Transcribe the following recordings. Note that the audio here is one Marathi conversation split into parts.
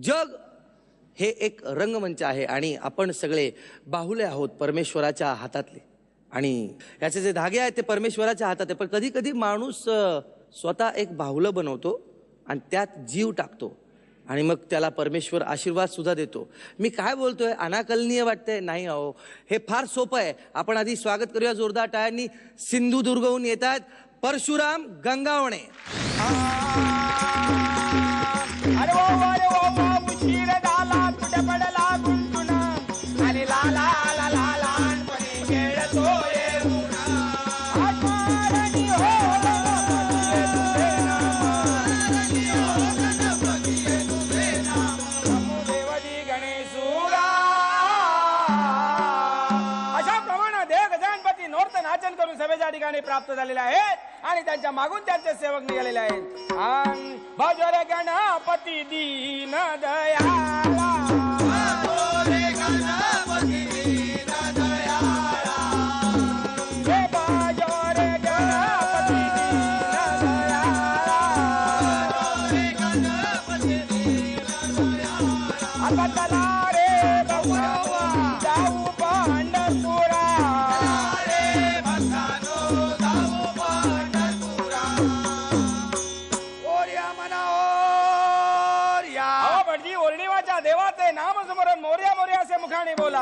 जग हे एक रंगमंच आहे आणि आपण सगळे बाहुले आहोत परमेश्वराच्या हातातले, आणि याचे जे धागे आहेत ते परमेश्वराच्या हातात आहे. पण कधी कधी माणूस स्वतः एक बाहुलं बनवतो आणि त्यात जीव टाकतो आणि मग त्याला परमेश्वर आशीर्वाद सुद्धा देतो. मी काय बोलतोय, अनाकलनीय वाटतंय? नाही अहो, हे फार सोपं आहे. आपण आधी स्वागत करूया जोरदार टाळ्यांनी. सिंधुदुर्गहून येत आहेत परशुराम गंगावणे. अरे वा उशीर झाला, कुठे पडला गुंतून, आणि ला ला ला ला लहानपणी खेळतोय आत्मारणी हो देवजी गणेशूरा. अशा प्रमाणे देव गजानपती नोर्त नाचन करून सभेच्या ठिकाणी प्राप्त झालेले आहेत आणि त्यांच्या मागून त्यांचे सेवक निघालेले आहेत. भजरे गणपती दीन दयाला, भजरे गणपती दीन दयाला, हे भजरे गणपती दीन दयाला, भजरे गणपती दीन दयाला. आता चला रे बाबा जाऊ पंढरपुरा, रे भक्तानो जाऊ पंढरपुरा. ओरडीवाच्या देवाचे नाम स्मरण मोर्या मोर्या असे मुखाने बोला.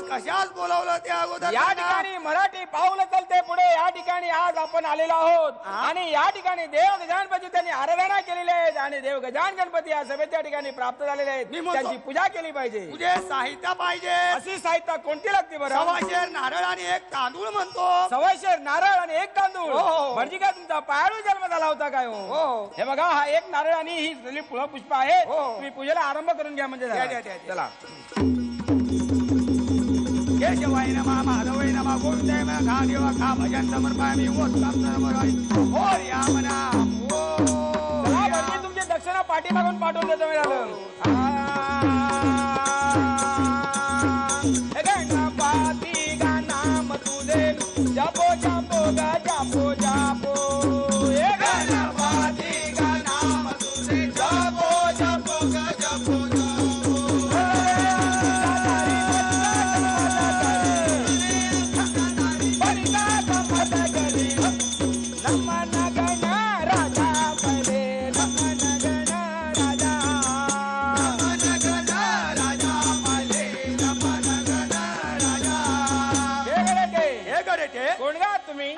कशाच बोलावलं त्या अगोदर? या ठिकाणी मराठी पाऊल चलते पुढे. या ठिकाणी आज आपण आलेलो आहोत आणि या ठिकाणी देव गजानपती त्यांनी आराधना केलेली आहे आणि देव गजान गणपती या सभेच्या ठिकाणी प्राप्त झालेले आहेत. त्यांची पूजा केली पाहिजे. तुझे साहित्य पाहिजे. अशी साहित्य कोणती लागते बरं? 1.25 शेर नारळ आणि 1 तांदूळ म्हणतो. 1.25 शेर नारळ आणि 1 तांदूळ. म्हणजे काय तुमचा पायाळू जन्म झाला होता काय? हो. हे बघा, हा 1 नारळ आणि ही फुलं पुष्प आहे. तुम्ही पूजेला आरंभ करून घ्या. म्हणजे चला. केशवाय नमः माधवाय नमः गोविंदाय नमः खा देवा खा भजन समर्पयामि वोत्तम नमः हो राम नाम हो. चला म्हणजे तुमची दक्षिणा पाठीमागून पाठवून देतो मिळालं. गणपती गा नाम तुझे जपो जपो गा जपो जपो. गणपती गा नाम तुझे जपो जपो गा जपो जपो.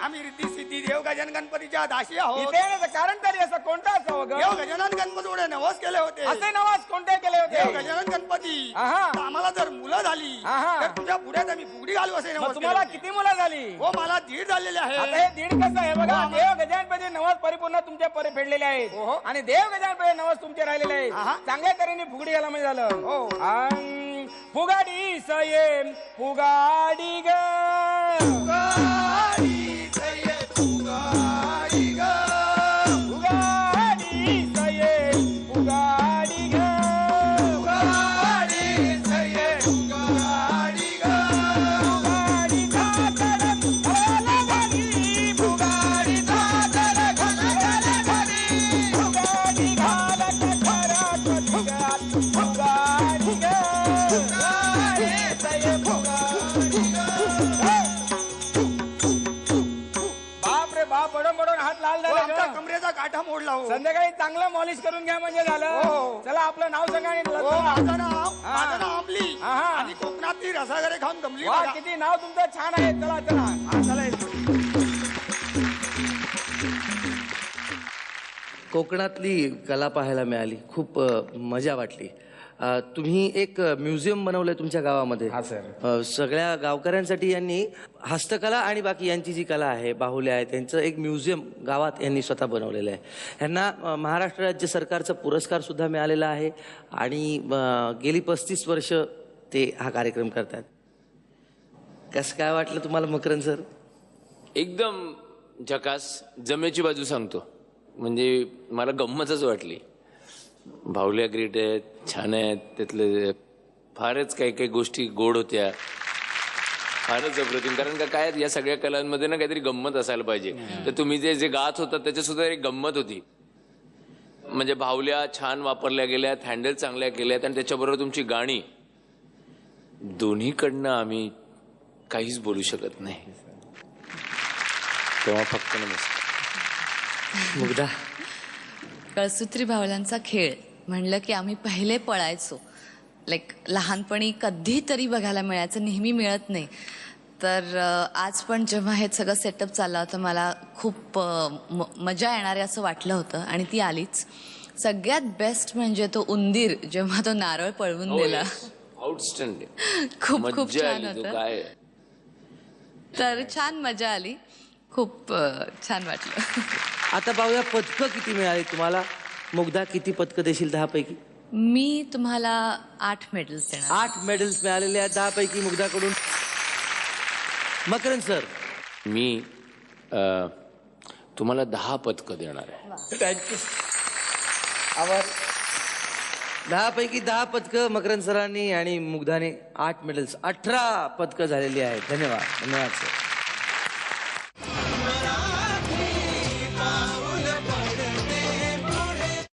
आम्ही रिद्धी सिद्धी देव गजानन गणपतीच्या दासी आहोत. इथे येण्याचं कारण तरी असं कोणतं असावं? देव गजानन गणपतीमुळे नवस केले होते. असे नवाज कोणते केले होते? देव गजानन गणपती आम्हाला जर मुलं झाली तर तुझ्या पुढ्यात आम्ही फुगडी घालू असे नवस. तुम्हाला किती मुलं झाली? हो, मला 1.5 झालेले आहे. आता हे 1.5 कसं आहे बघा. देव गजानपती नवस परिपूर्ण तुमचे परी फेडलेले आहेत आणि देव गजानपती नवस तुमचे राहिलेले आहेत. चांगल्या तऱ्हेने फुगडी घाला म्हणजे झालं. फुगाडी सये फुगाडी ग, फुगाडी सये फुगाडी ग, फुगाडी सये फुगाडी ग, फुगाडी सये फुगाडी ग, फुगाडी घातर घाला घाली, फुगाडी घातर घाला घाली, फुगाडी घालत घरात फुगात फुगाडी ग, फुगाडी सये फुगाडी ग. बाप बडोन बडोन हात लाल झाले. कमरेचा काठा मोडला हो. संध्याकाळी चांगलं मॉलिश करून घ्या म्हणजे झालं. चला आपलं नाव सांगा. माझं नाव अंमली आणि कोकणातली रसागरे खाऊन गमली. किती नाव तुमचं छान आहे. चला चला चला. कोकणातली कला पाहायला मिळाली, खूप मजा वाटली. तुम्ही एक म्युझियम बनवलंय तुमच्या गावामध्ये. हा सर. सगळ्या गावकऱ्यांसाठी यांनी हस्तकला आणि बाकी यांची जी कला आहे, बाहुल्या आहे, त्यांचं एक म्युझियम गावात यांनी स्वतः बनवलेलं आहे. यांना महाराष्ट्र राज्य सरकारचा पुरस्कार सुद्धा मिळालेला आहे आणि गेली 35 वर्ष ते हा कार्यक्रम करतात. कसं काय वाटलं तुम्हाला मकरंद सर? एकदम झकास. जमेची बाजू सांगतो म्हणजे मला गंमतच वाटली. बाहुल्या ग्रेट आहेत, छान आहेत, त्यातले फारच काही काही गोष्टी गोड होत्या, फारच अप्रतिम. कारण का काय या सगळ्या कलांमध्ये ना काहीतरी गंमत असायला पाहिजे. तर तुम्ही जे जे गात होता त्याच्यात सुद्धा एक गंमत होती. म्हणजे बाहुल्या छान वापरल्या गेल्यात, हँडल चांगल्या केल्यात आणि त्याच्याबरोबर तुमची गाणी, दोन्हीकडनं आम्ही काहीच बोलू शकत नाही. तेव्हा फक्त नमस्कार. मुग्धा, कळसूत्री बाहुल्यांचा खेळ म्हणलं की आम्ही पहिले पळायचो. लाईक लहानपणी कधीतरी बघायला मिळायचं, नेहमी मिळत नाही. तर आज पण जेव्हा हे सगळं सेटअप चाललं होतं मला खूप मजा येणार आहे असं वाटलं होतं आणि ती आलीच. सगळ्यात बेस्ट म्हणजे तो उंदीर जेव्हा तो नारळ पळवून दिला, आउटस्टँडिंग, खूप खूप मज्जा छान आली. तो होतं. काय तर छान मजा आली, खूप छान वाटलं. आता पाहूया पदकं किती मिळाली तुम्हाला. मुग्धा, किती पदकं देशील 10 पैकी? मी तुम्हाला 8 मेडल्स देणार. 8 मेडल्स मिळालेले आहेत 10 पैकी मुग्धाकडून. मकरंद सर, मी तुम्हाला 10 पदकं देणार आहे. थँक्यू. आवर 10 पैकी 10 पदकं मकरंद सरांनी आणि मुग्धाने 8 मेडल्स, 18 पदकं झालेली आहेत. धन्यवाद, धन्यवाद सर.